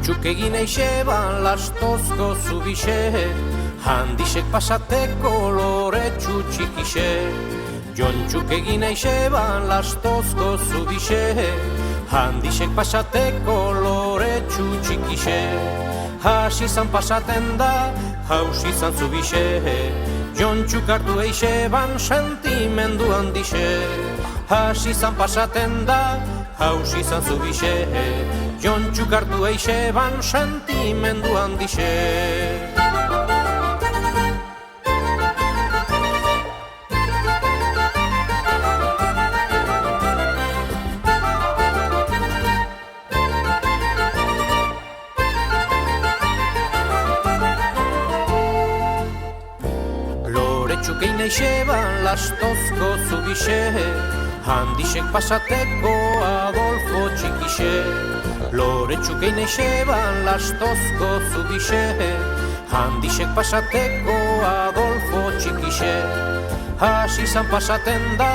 Jontxuk egin eixeban lastozko zubixe, handixek pasateko loretsu txikixe. Jontxuk egin eixeban lastozko zubixe, handixek pasateko loretsu txikixe. Hasizan pasaten da, hausizan zubixe, Jontxuk hartu eixeban sentimendu handixe. Hasizan pasaten da, hausizan zubixe, Jontxuk hartu eixeban sentimendu handixe. Loretxuk egin eixeban lastozko zubixe, handixek pasateko Adolfo txikixe. Loretxuk egin eixeban lastozko zubixe, handixek pasateko Adolfo txikixe. Hasizan pasaten da,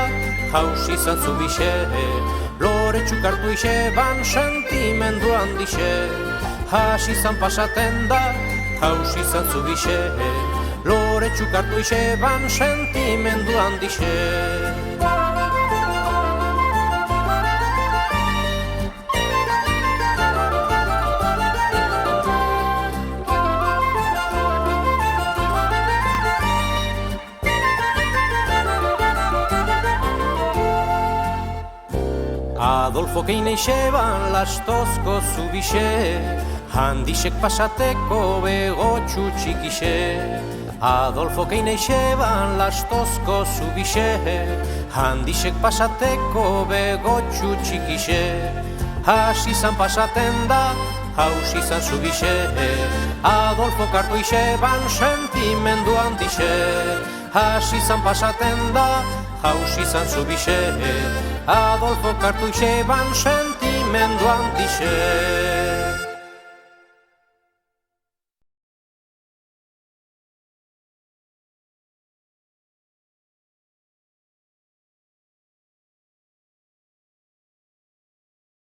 hausizan zubixe, Loretxuk hartu eixeban sentimendu handixe. Hasizan pasaten da, hausizan zubixe, Loretxuk hartu eixeban sentimendu handixe. Adolfo egin eixeban lastozko zubixe, handixek pasateko begotxu txikixe. Adolfo egin eixeban lastozko zubixe, handixek pasateko begotxu txikixe. Hasizan pasaten da, hausizan zubixe, Adolfo hartu eixeban sentimendu handixe. Hasizan pasaten da, hausizan zubixe, Adolfo hartu eixeban sentimendu handixe.